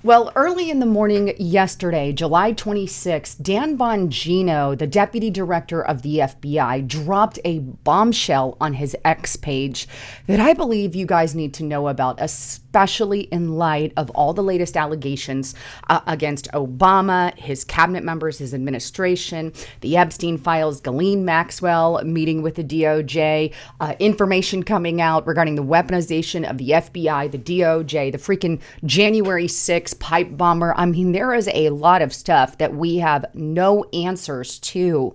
Well, early in the morning yesterday, July 26th, Dan Bongino, the deputy director of the FBI, dropped a bombshell on his X page that I believe you guys need to know about, especially in light of all the latest allegations against Obama, his cabinet members, his administration, the Epstein files, Ghislaine Maxwell meeting with the DOJ, information coming out regarding the weaponization of the FBI, the DOJ, the freaking January 6th pipe bomber. I mean, there is a lot of stuff that we have no answers to.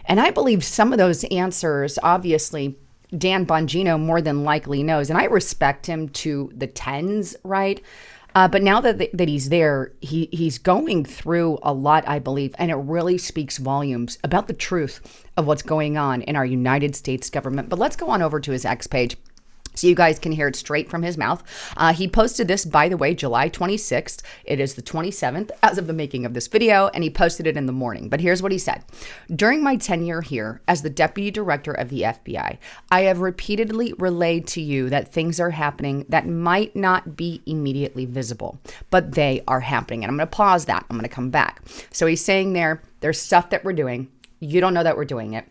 And I believe some of those answers, obviously, Dan Bongino more than likely knows. And I respect him to the tens, right? But now that he's there, he's going through a lot, I believe, and it really speaks volumes about the truth of what's going on in our United States government. But let's go on over to his X page, so you guys can hear it straight from his mouth. He posted this, by the way, July 26th. It is the 27th as of the making of this video, and he posted it in the morning. But here's what he said. During my tenure here as the deputy director of the FBI, I have repeatedly relayed to you that things are happening that might not be immediately visible, but they are happening. And I'm going to pause that. I'm going to come back. So he's saying there's stuff that we're doing. You don't know that we're doing it.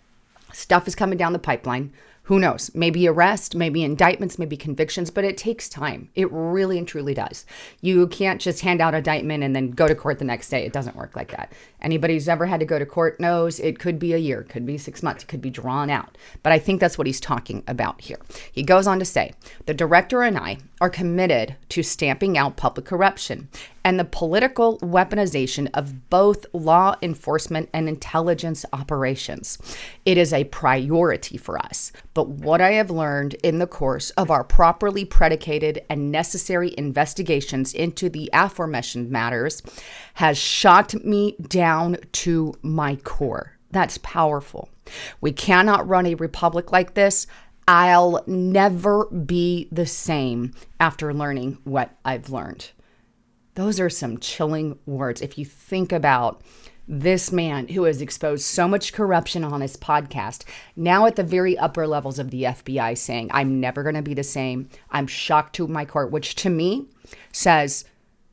Stuff is coming down the pipeline. Who knows? Maybe arrest, maybe indictments, maybe convictions, but it takes time. It really and truly does. You can't just hand out an indictment and then go to court the next day. It doesn't work like that. Anybody who's ever had to go to court knows it could be a year, could be 6 months, it could be drawn out. But I think that's what he's talking about here. He goes on to say, the director and I are committed to stamping out public corruption and the political weaponization of both law enforcement and intelligence operations. It is a priority for us. But what I have learned in the course of our properly predicated and necessary investigations into the aforementioned matters has shocked me down to my core. That's powerful. We cannot run a republic like this. I'll never be the same after learning what I've learned. Those are some chilling words. If you think about this man who has exposed so much corruption on his podcast, now at the very upper levels of the FBI saying, I'm never going to be the same. I'm shocked to my core, which to me says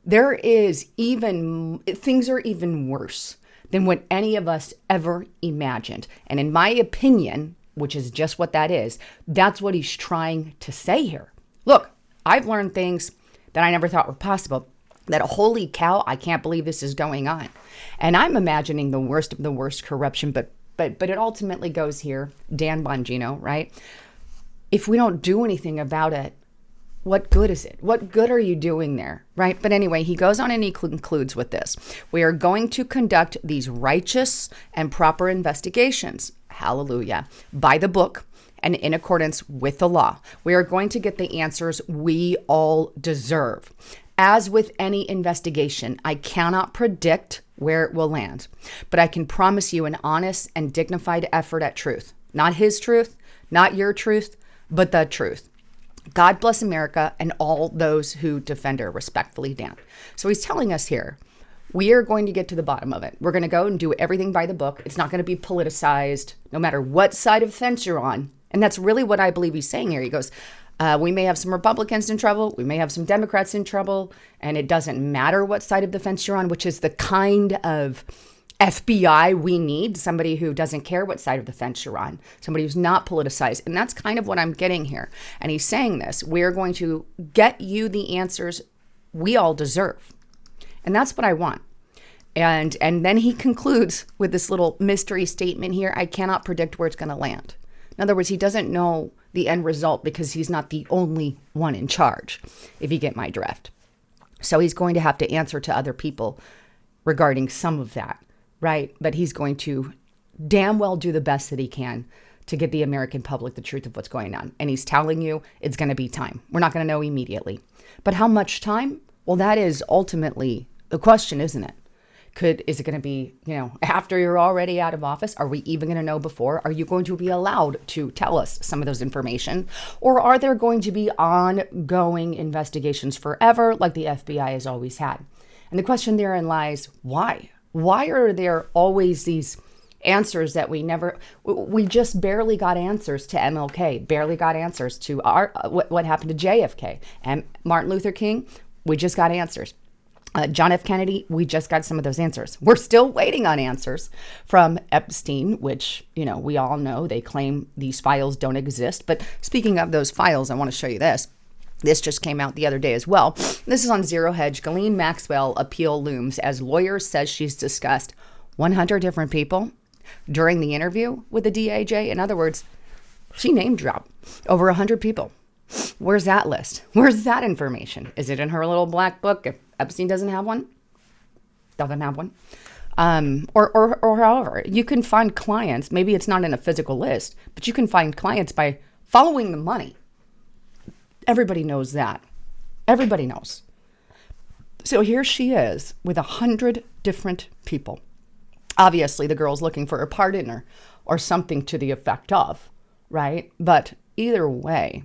things are even worse than what any of us ever imagined. And in my opinion, which is just what that is, that's what he's trying to say here. Look, I've learned things that I never thought were possible. That holy cow, I can't believe this is going on. And I'm imagining the worst of the worst corruption, but it ultimately goes here, Dan Bongino, right? If we don't do anything about it, what good is it? What good are you doing there, right? But anyway, he goes on and he concludes with this. We are going to conduct these righteous and proper investigations, hallelujah, by the book and in accordance with the law. We are going to get the answers we all deserve. As with any investigation, I cannot predict where it will land, but I can promise you an honest and dignified effort at truth. Not his truth, not your truth, but the truth. God bless America and all those who defend her. Respectfully, Dan. So he's telling us here, we are going to get to the bottom of it. We're going to go and do everything by the book. It's not going to be politicized, no matter what side of the fence you're on. And that's really what I believe he's saying here. He goes, we may have some Republicans in trouble. We may have some Democrats in trouble. And it doesn't matter what side of the fence you're on, which is the kind of FBI we need. Somebody who doesn't care what side of the fence you're on. Somebody who's not politicized. And that's kind of what I'm getting here. And he's saying this. We're going to get you the answers we all deserve. And that's what I want. And then he concludes with this little mystery statement here. I cannot predict where it's going to land. In other words, he doesn't know the end result because he's not the only one in charge, if you get my drift. So he's going to have to answer to other people regarding some of that, right? But he's going to damn well do the best that he can to get the American public the truth of what's going on. And he's telling you it's going to be time. We're not going to know immediately. But how much time? Well, that is ultimately the question, isn't it? Is it going to be, after you're already out of office? Are we even going to know before? Are you going to be allowed to tell us some of those information? Or are there going to be ongoing investigations forever like the FBI has always had? And the question therein lies, why? Why are there always these answers that we just barely got answers to MLK, barely got answers to what happened to JFK and Martin Luther King? We just got answers. John F. Kennedy, we just got some of those answers. We're still waiting on answers from Epstein, which, we all know they claim these files don't exist. But speaking of those files, I want to show you this. This just came out the other day as well. This is on Zero Hedge. Ghislaine Maxwell appeal looms as lawyer says she's discussed 100 different people during the interview with the DAJ. In other words, she name dropped over 100 people. Where's that list? Where's that information? Is it in her little black book? If Epstein doesn't have one, or however, you can find clients. Maybe it's not in a physical list, but you can find clients by following the money. Everybody knows that. Everybody knows. So here she is with 100 different people. Obviously, the girl's looking for a pardon or something to the effect of, right? But either way,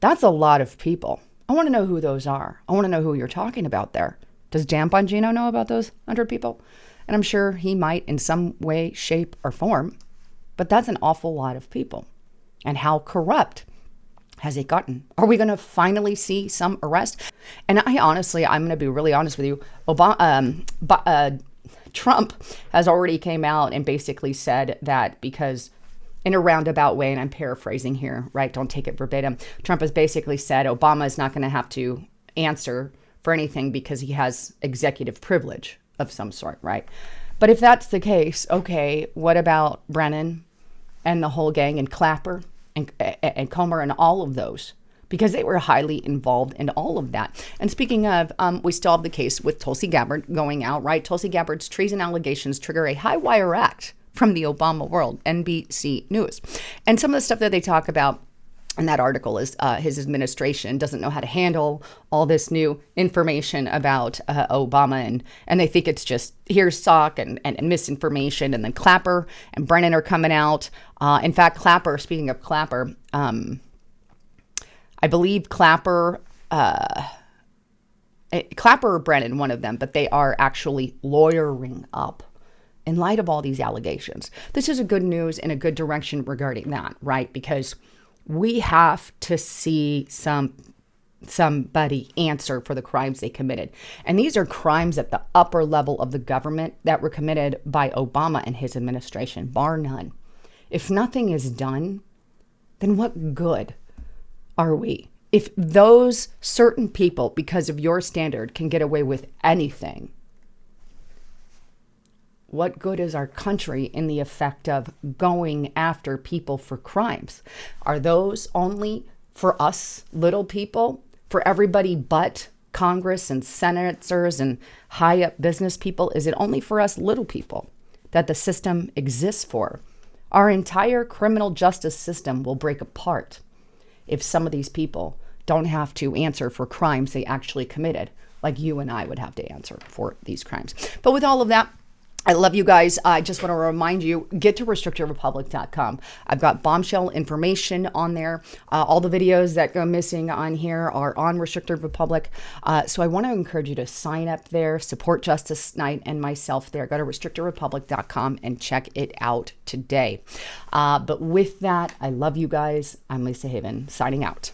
that's a lot of people. I want to know who those are. I want to know who you're talking about there. Does Dan Bongino know about those 100 people? And I'm sure he might in some way, shape, or form. But that's an awful lot of people. And how corrupt has it gotten? Are we going to finally see some arrest? And I'm going to be really honest with you. Trump has already came out and basically said that because in a roundabout way, and I'm paraphrasing here, right? Don't take it verbatim. Trump has basically said Obama is not going to have to answer for anything because he has executive privilege of some sort, right? But if that's the case, okay, what about Brennan and the whole gang and Clapper and Comer and all of those? Because they were highly involved in all of that. And speaking of, we still have the case with Tulsi Gabbard going out, right? Tulsi Gabbard's treason allegations trigger a high wire act from the Obama world, NBC News. And some of the stuff that they talk about in that article is his administration doesn't know how to handle all this new information about Obama. And they think it's just here's talk and misinformation. And then Clapper and Brennan are coming out. In fact, Clapper, speaking of Clapper, I believe Clapper or Brennan, one of them, but they are actually lawyering up in light of all these allegations. This is a good news and a good direction regarding that, right? Because we have to see somebody answer for the crimes they committed. And these are crimes at the upper level of the government that were committed by Obama and his administration, bar none. If nothing is done, then what good are we? If those certain people, because of your standard, can get away with anything, what good is our country in the effect of going after people for crimes? Are those only for us little people, for everybody but Congress and senators and high up business people? Is it only for us little people that the system exists for? Our entire criminal justice system will break apart if some of these people don't have to answer for crimes they actually committed, like you and I would have to answer for these crimes. But with all of that, I love you guys. I just want to remind you, get to restrictedrepublic.com. I've got bombshell information on there. All the videos that go missing on here are on Restricted Republic. So I want to encourage you to sign up there, support Justice Knight and myself there. Go to restrictedrepublic.com and check it out today. But with that, I love you guys. I'm Lisa Haven, signing out.